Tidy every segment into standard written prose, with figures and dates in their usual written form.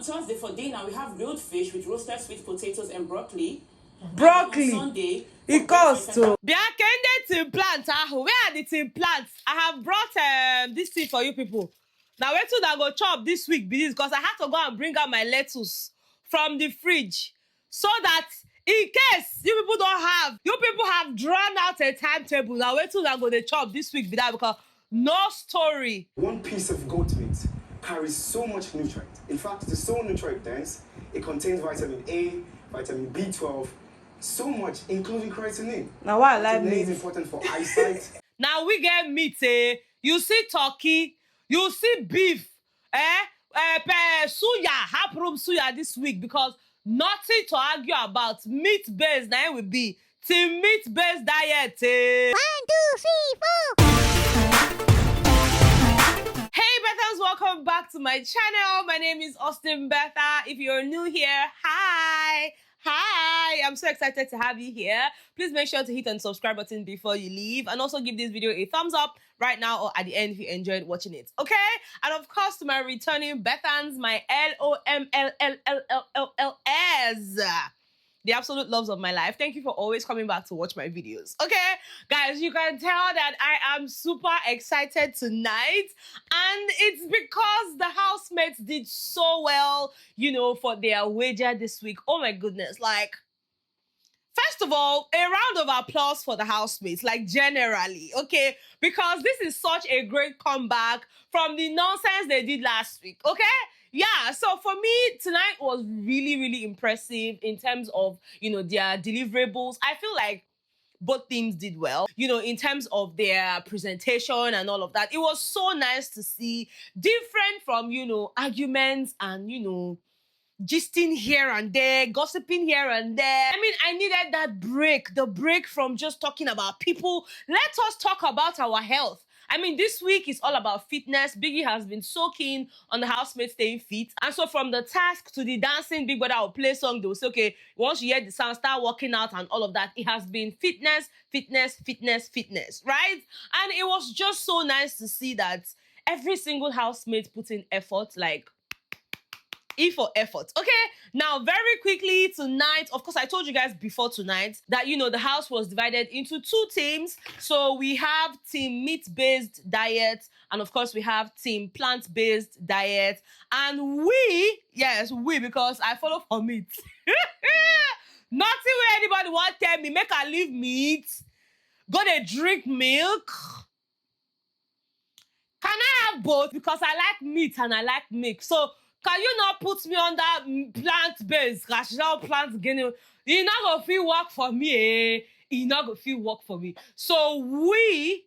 Thursday for dinner, we have grilled fish with roasted sweet potatoes and broccoli. Broccoli. On Sunday, it costs to. Team plants. Where are the team plants? I have brought this thing for you people. Now wait till I go chop this week because I had to go and bring out my lettuce from the fridge so that in case you people have drawn out a timetable. Now wait till I go to chop this week because no story. One piece of goat meat carries so much nutrient. In fact, it is so nutrient dense. It contains vitamin A, vitamin B12, so much, including creatinine. Now why I like meat meat is important for eyesight. Now we get meat, you see turkey, you see beef, suya, haprum suya this week because nothing to argue about. Meat-based, now it will be team meat-based diet. 1, 2, 3, 4. Hey Bethans, welcome back to my channel. My name is Betha. If you're new here, hi. I'm so excited to have you here. Please make sure to hit the subscribe button before you leave and also give this video a thumbs up right now or at the end if you enjoyed watching it, okay? And of course to my returning Bethans, my LOMLLLLLS, the absolute loves of my life. Thank you for always coming back to watch my videos. Okay, guys, you can tell that I am super excited tonight. And it's because the housemates did so well, you know, for their wager this week. Oh my goodness. Like, first of all, a round of applause for the housemates, like generally, okay? Because this is such a great comeback from the nonsense they did last week, okay? Yeah, so for me, tonight was really, really impressive in terms of, you know, their deliverables. I feel like both teams did well, you know, in terms of their presentation and all of that. It was so nice to see, different from, you know, arguments and, you know, gisting here and there, gossiping here and there. I mean, I needed that break, the break from just talking about people. Let us talk about our health. I mean, this week is all about fitness. Biggie has been so keen on the housemates staying fit. And so from the task to the dancing, Big Brother will play song. They will say, okay, once you hear the sound, start working out and all of that. It has been fitness, right? And it was just so nice to see that every single housemate put in effort, like, E for effort. Okay, now very quickly tonight, of course, I told you guys before tonight that, you know, the house was divided into 2 teams. So we have team meat-based diet, and of course we have team plant-based diet. And we, because I follow for meat. Nothing where anybody want to tell me, make I leave meat, go to drink milk. Can I have both? Because I like meat and I like milk. So can you not put me on that plant-based, rational plant gain? You not gonna feel work for me, eh? You not gonna feel work for me. So we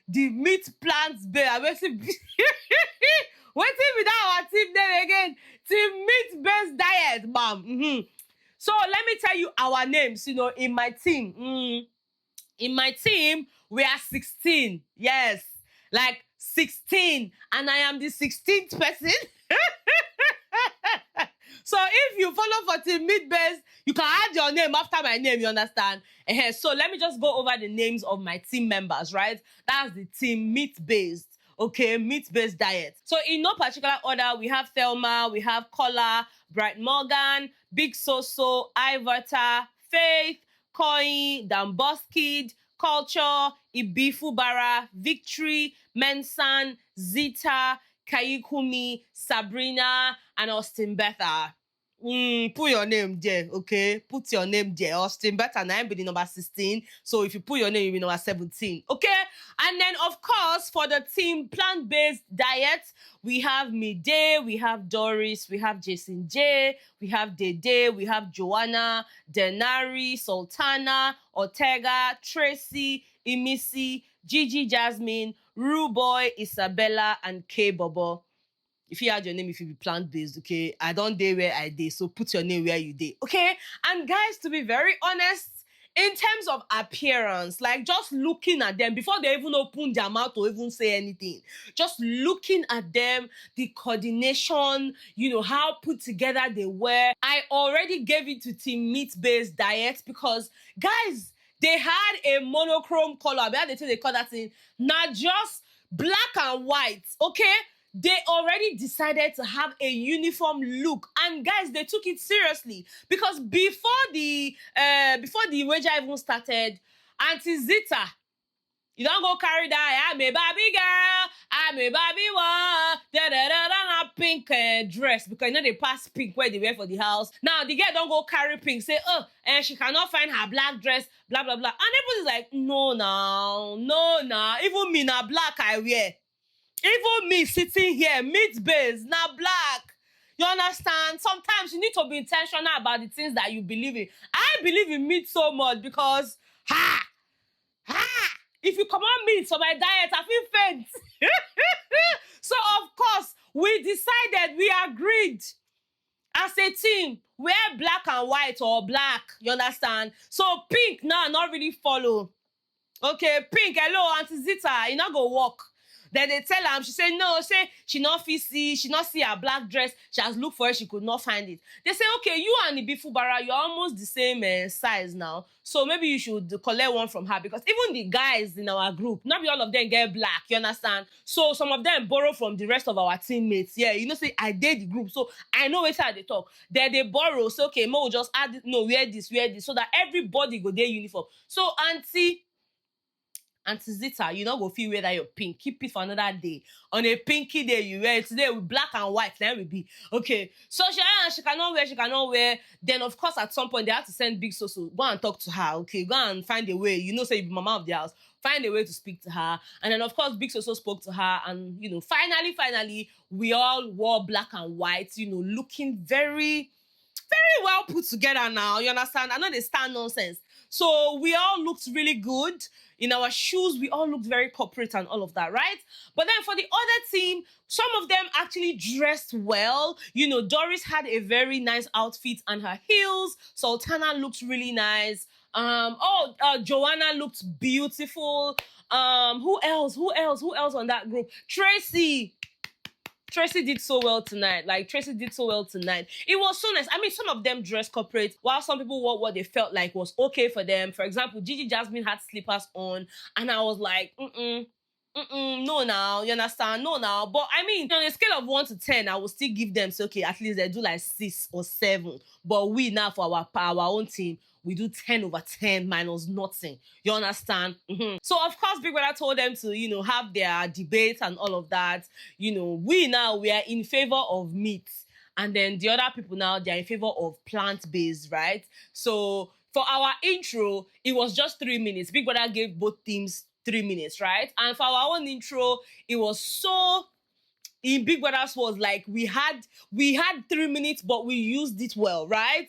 the meat plant-based. Waiting without our team name again. Team meat-based diet, ma'am. So let me tell you our names. You know, in my team, we are 16. Yes, like 16, and I am the 16th person. So if you follow for team meat-based, you can add your name after my name, you understand? So let me just go over the names of my team members, right? That's the team meat-based, okay? Meat-based diet. So in no particular order, we have Thelma, we have Kola, Bright Morgan, Big Soso, Ivata, Faith, Koi, Damboskid, Culture, Ibifubara, Victory, Mensan, Zita, Kaikumi, Sabrina, and Austin Betha. Put your name there, okay? Put your name there. Austin Betha, now I'm be the number 16. So if you put your name, you'll be number 17, okay? And then, of course, for the team plant-based diet, we have Midday, we have Doris, we have Jason J, we have Dede, we have Joanna, Denari, Sultana, Ortega, Tracy, Imisi, Gigi Jasmine, Ruboy, Isabella, and K Bobo. If you add your name, if you be plant-based, okay? I don't dare where I did, so put your name where you did, okay? And guys, to be very honest, in terms of appearance, like just looking at them before they even open their mouth to even say anything, just looking at them, the coordination, you know, how put together they were. I already gave it to team meat-based diet because, guys, they had a monochrome color. They call that thing, not just black and white, okay? they already decided to have a uniform look, and guys, they took it seriously because before the wager even started, Auntie Zita, you don't go carry that. I'm a Barbie girl. I'm a Barbie one. Pink dress because you know they pass pink where they wear for the house. Now the girl don't go carry pink. Say and she cannot find her black dress. Blah blah blah. And everybody's like, no now. Even me now black I wear. Even me sitting here meat base now black. You understand? Sometimes you need to be intentional about the things that you believe in. I believe in meat so much because if you come on meat for my diet, I feel faint. So of course, we decided, we agreed as a team, wear black and white or black, you understand? So pink now not really follow. Okay, pink, hello, Auntie Zita, you not go walk. Then they tell her, she say no, say she not see her black dress. She has looked for it, she could not find it. They say, okay, you and the Bifubara, you're almost the same size now. So maybe you should collect one from her because even the guys in our group, not all of them get black, you understand? So some of them borrow from the rest of our teammates. Yeah, you know, say I did the group, so I know it's how they talk. Then they borrow, so okay, Mo will just add it, no, wear this, so that everybody go their uniform. So Auntie Zita, you know go feel wear that your pink. Keep it for another day. On a pinky day, you wear it today with black and white. Then we be okay. So she cannot wear. Then of course at some point they have to send Big Soso. Go and talk to her. Okay, go and find a way. You know, say you be mama of the house. Find a way to speak to her. And then of course Big Soso spoke to her, and you know, finally, we all wore black and white. You know, looking very well put together now. You understand? I know they stand nonsense. So we all looked really good. In our shoes, we all looked very corporate and all of that, right? But then for the other team, some of them actually dressed well. You know, Doris had a very nice outfit and her heels. Sultana looked really nice. Joanna looked beautiful. Who else on that group? Tracy did so well tonight. It was so nice. I mean, some of them dressed corporate, while some people wore what they felt like was okay for them. For example, Gigi Jasmine had slippers on, and I was like, no now, you understand? No now. But I mean, on a scale of 1 to 10, I will still give them, so okay, at least they do like 6 or 7. But we now, for our own team, we do 10 over 10 minus nothing. You understand? So, of course, Big Brother told them to, you know, have their debates and all of that. You know, we are in favor of meat. And then the other people now, they're in favor of plant-based, right? So, for our intro, it was just 3 minutes. Big Brother gave both teams 3 minutes, right? And for our own intro, it was so... In Big Brother's was like we had 3 minutes, but we used it well, right?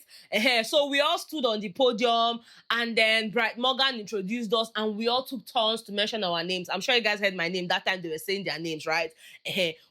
So we all stood on the podium, and then Bright Morgan introduced us, and we all took turns to mention our names. I'm sure you guys heard my name that time; they were saying their names, right?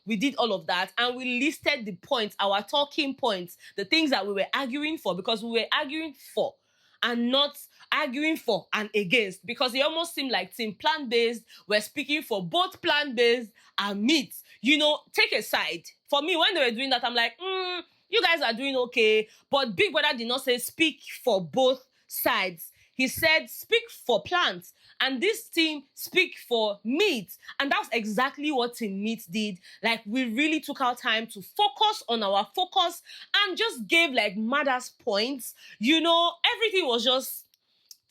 We did all of that, and we listed the points, our talking points, the things that we were arguing for, because we were arguing for and not arguing for and against, because it almost seemed like Team Plant-Based were speaking for both plant-based and meat. You know, take a side. For me, when they were doing that, I'm like, you guys are doing okay. But Big Brother did not say speak for both sides. He said speak for plants. And this team speak for meat. And that's exactly what Team Meat did. Like, we really took our time to focus on our focus and just gave like mad-ass points. You know, everything was just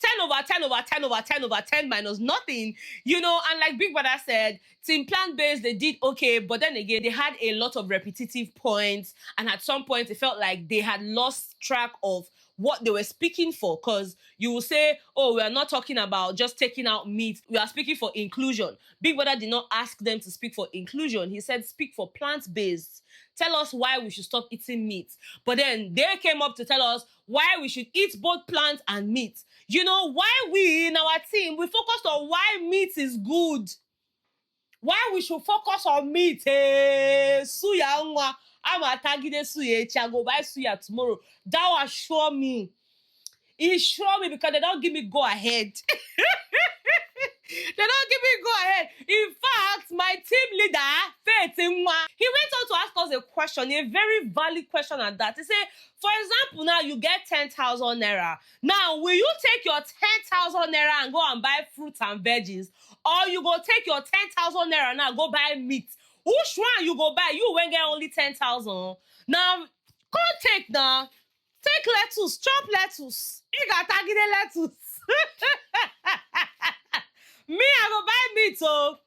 10 over 10 over 10 over 10 over 10 minus nothing, you know. And like Big Brother said, Team Plant-Based, they did okay, but then again, they had a lot of repetitive points, and at some point, it felt like they had lost track of what they were speaking for, because you will say, oh, we are not talking about just taking out meat, we are speaking for inclusion. Big Brother did not ask them to speak for inclusion. He said, speak for plant-based. Tell us why we should stop eating meat. But then they came up to tell us why we should eat both plant and meat. You know, why we in our team, we focused on why meat is good. Why we should focus on meat. Suya nwa. I'm attacking suya. I go buy suya tomorrow. That will assure me. It sure me because they don't give me go ahead. They don't give me go ahead. In fact, my team leader, Faith Nwa, he went on to ask us a question, a very valid question at that. He said, for example, now you get 10,000 naira. Now, will you take your 10,000 naira and go and buy fruits and veggies? Or you go take your 10,000 naira now and go buy meat? Which one you go buy? You won't get only 10,000. Now, go take now. Take lettuce, chop lettuce. You got targeted lettuce. Me, I go buy meat, so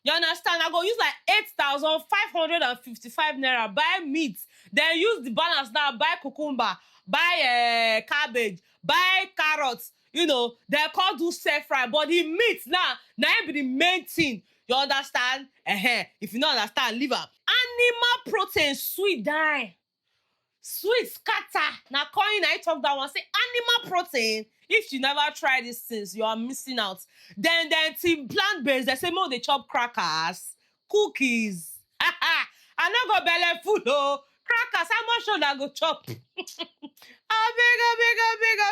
you understand? I go use like 8,555 naira, buy meat. Then use the balance now, buy cucumber, buy cabbage, buy carrots. You know, they call do stir fry, but the meat now be the main thing. You understand? If you don't understand, leave am. Animal protein, sweet die. Sweet scatter. Now coin I talk that one. Say animal protein. If you never try these things, you are missing out. Then team plant-based, they say more they chop crackers, cookies. I not go belly full oh. Crackers, how much should I go chop? I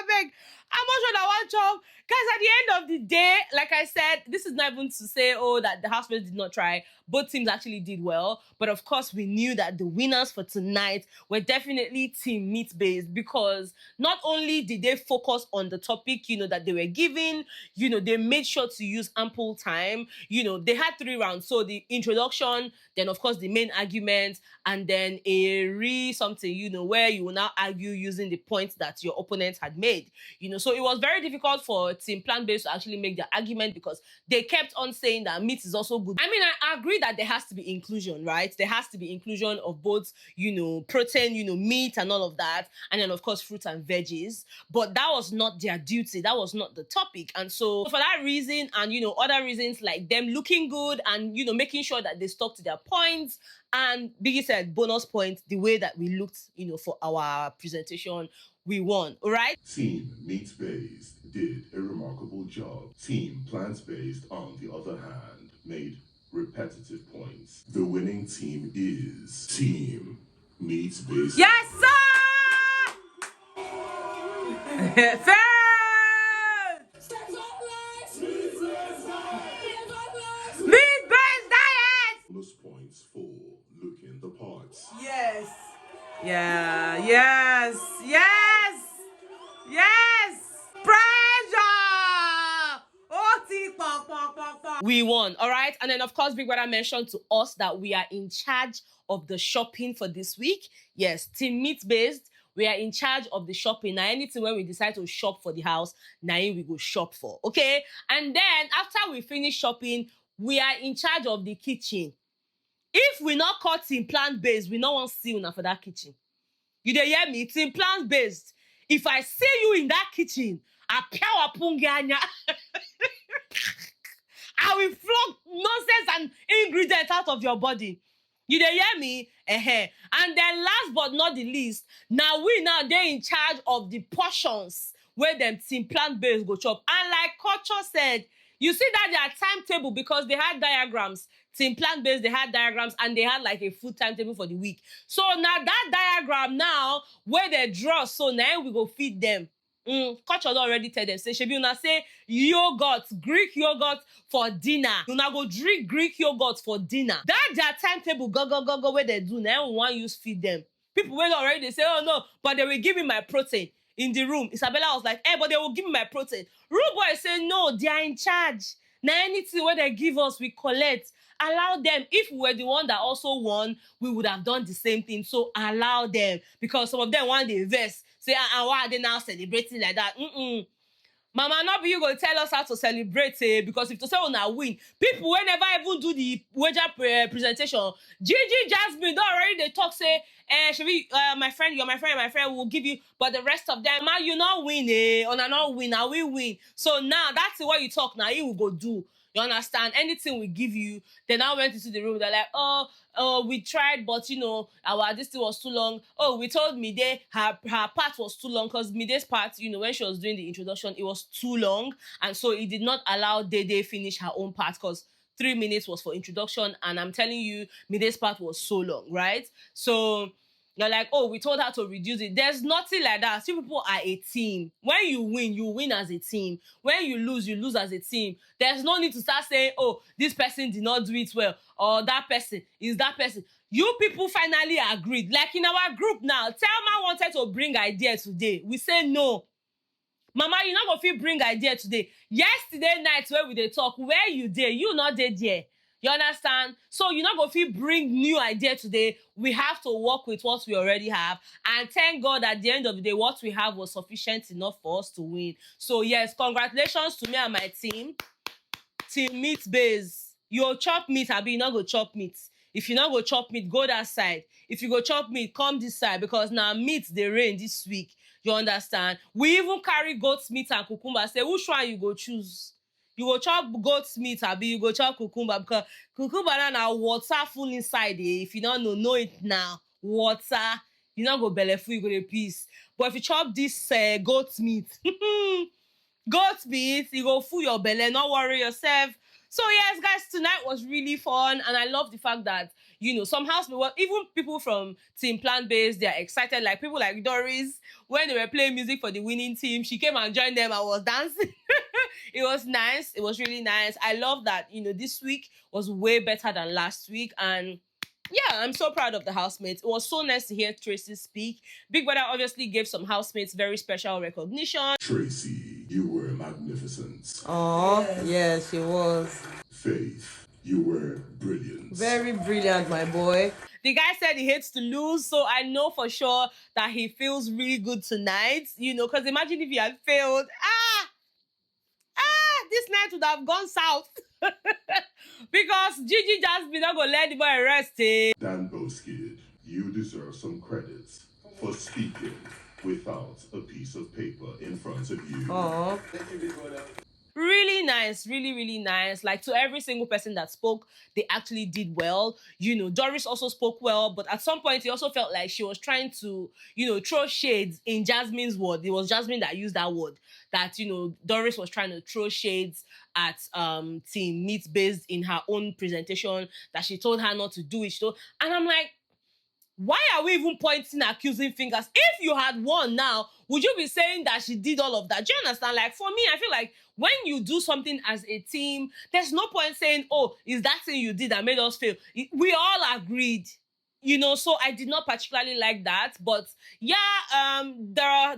beg. How much should I want chop? Guys, at the end of the day, like I said, this is not even to say, oh, that the housemates did not try. Both teams actually did well. But of course, we knew that the winners for tonight were definitely team meat-based, because not only did they focus on the topic, you know, that they were given, you know, they made sure to use ample time. You know, they had 3 rounds. So the introduction, then of course the main argument, and then a something, you know, where you will now argue using the points that your opponent had made. You know, so it was very difficult for team plant-based to actually make their argument, because they kept on saying that meat is also good. I mean, I agree that there has to be inclusion, right? There has to be inclusion of both, you know, protein, you know, meat and all of that, and then of course fruits and veggies. But that was not their duty. That was not the topic. And so for that reason, and you know, other reasons like them looking good and you know, making sure that they stuck to their points, and Biggie said bonus points, the way that we looked, you know, for our presentation, we won. All right. Team meat-based did a remarkable job. Team plant-based, on the other hand, made repetitive points. The winning team is Team Meat-based. Yes, sir! Fair! Meat-based diet! Bonus points for looking the parts. Yes. Yeah, yes. Pressure! We won, all right? And then, of course, Big Brother mentioned to us that we are in charge of the shopping for this week. Yes, team meat-based, we are in charge of the shopping. Now, anything when we decide to shop for the house, now we go shop for, okay? And then, after we finish shopping, we are in charge of the kitchen. If we not call team plant-based, we no want see una for that kitchen. You dey hear me? Team plant-based. If I see you in that kitchen, I will flog nonsense and ingredients out of your body. You dey hear me? And then last but not the least, now they in charge of the portions where them team plant-based go chop. And like Culture said, you see that their timetable, because they had diagrams. Team plant-based, they had diagrams, and they had like a food timetable for the week. So now that diagram now, where they draw, so now we go feed them. Culture already tell them, say, Shebi, una say yogurt, Greek yogurt for dinner. Una go drink Greek yogurt for dinner. That their timetable, go, where they do, now we want use feed them. People went already, they say, oh no, but they will give me my protein. In the room, Isabella was like, but they will give me my protein. Rude boy said, no, they are in charge. Now anything where they give us, we collect. Allow them. If we were the one that also won, we would have done the same thing. So allow them, because some of them want the invest. Say, why are they now celebrating like that? Mama, not be you go tell us how to celebrate, because if to say una win, people will never even do the wager presentation. Gigi Jasmine, don't already they talk, say, should we, my friend, you're my friend will give you, but the rest of them, you not win, or not win, now we win. So now that's what you talk now, you will go do. You understand? Anything we give you, they now went into the room, they're like, oh, we tried, but you know, our this thing was too long. Oh, we told Mide her part was too long, because Mide's part, you know, when she was doing the introduction, it was too long, and so it did not allow Dede finish her own part, because 3 minutes was for introduction, and I'm telling you, Mide's part was so long, right? So you're like, oh, we told her to reduce it. There's nothing like that. See, people are a team. When you win as a team. When you lose as a team. There's no need to start saying, oh, this person did not do it well, or that person is that person. You people finally agreed. Like in our group now, Thelma wanted to bring idea today. We say no. Mama, you not going to bring idea today. Yesterday night where we dey talk, where you there? You not there. You understand? So you're not going to bring new idea today. We have to work with what we already have. And thank God at the end of the day, what we have was sufficient enough for us to win. So yes, congratulations to me and my team. Team Meat Base. You chop meat, abi you not go chop meat. If you not go chop meat, go that side. If you go chop meat, come this side because now meat they reign this week. You understand? We even carry goat's meat and cucumber. Say which one you go choose? You go chop goat's meat, abi you go chop cucumber because cucumber now water full inside. If you don't know it now. Water. You not go belly full, you go to peace. But if you chop this goat's meat, goat meat, you go full your belly, not worry yourself. So yes, guys, tonight was really fun, and I love the fact that, you know, some housemates, well, even people from Team Plant Based, they are excited. Like people like Doris, when they were playing music for the winning team, she came and joined them and was dancing. It was nice. It was really nice. I love that, you know, this week was way better than last week, and yeah, I'm so proud of the housemates. It was so nice to hear Tracy speak. Big Brother obviously gave some housemates very special recognition. Tracy, you were magnificent. Oh, yes, she was. Faith, you were brilliant. Very brilliant, my boy. The guy said he hates to lose, so I know for sure that he feels really good tonight. You know, because imagine if he had failed. This night would have gone south. Because Gigi just be not gonna let the boy rest. Dan Boskid, you deserve some credits for speaking without a piece of paper in front of you. Oh, Thank you, big brother. Really nice, really, really nice. Like to every single person that spoke, they actually did well. You know, Doris also spoke well, but at some point, it also felt like she was trying to, you know, throw shades in Jasmine's word. It was Jasmine that used that word. That, you know, Doris was trying to throw shades at Team Meat Based in her own presentation, that she told her not to do it. And I'm like, why are we even pointing accusing fingers? If you had won now, would you be saying that she did all of that? Do you understand? Like, for me, I feel like when you do something as a team, there's no point saying, oh, is that thing you did that made us fail? We all agreed. You know, so I did not particularly like that. But yeah,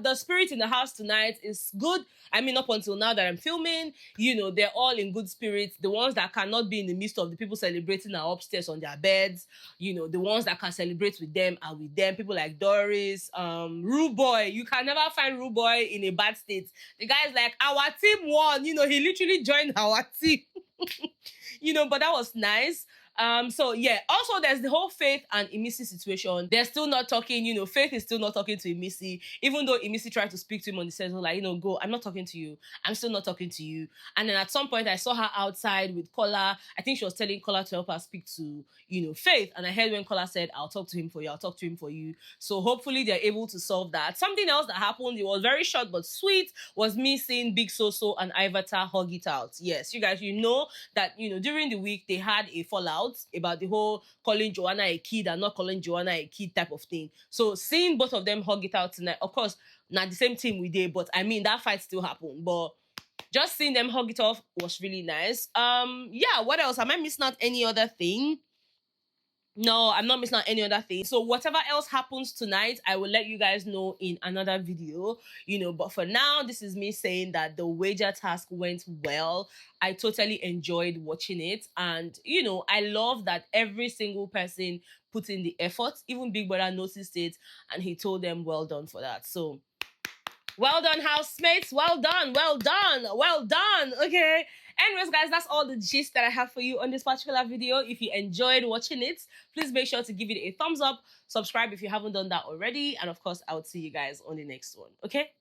the spirit in the house tonight is good. I mean, up until now that I'm filming, you know, they're all in good spirits. The ones that cannot be in the midst of the people celebrating are upstairs on their beds. You know, the ones that can celebrate with them are with them. People like Doris, Rue Boy. You can never find Rue Boy in a bad state. The guy's like, our team won. You know, he literally joined our team. You know, but that was nice. So yeah, also there's the whole Faith and Emisi situation. They're still not talking, you know, Faith is still not talking to Emisi, even though Emisi tried to speak to him on the set, like, you know, go, I'm not talking to you. I'm still not talking to you. And then at some point I saw her outside with Kola. I think she was telling Kola to help her speak to, you know, Faith. And I heard when Kola said, I'll talk to him for you, I'll talk to him for you. So hopefully they're able to solve that. Something else that happened, it was very short but sweet, was me seeing Big Soso and Ivata hug it out. Yes, you guys, you know that, you know, during the week they had a fallout about the whole calling Joanna a kid and not calling Joanna a kid type of thing. So seeing both of them hug it out tonight, of course, not the same team we did, but I mean, that fight still happened. But just seeing them hug it off was really nice. Yeah, what else? Am I missing out any other thing? No, I'm not missing out any other thing. So whatever else happens tonight, I will let you guys know in another video, you know. But for now, this is me saying that the wager task went well. I totally enjoyed watching it. And, you know, I love that every single person put in the effort. Even Big Brother noticed it and he told them well done for that. So well done, housemates. Well done, well done, well done. Okay. Anyways, guys, that's all the gist that I have for you on this particular video. If you enjoyed watching it, please make sure to give it a thumbs up. Subscribe if you haven't done that already. And of course, I will see you guys on the next one. Okay?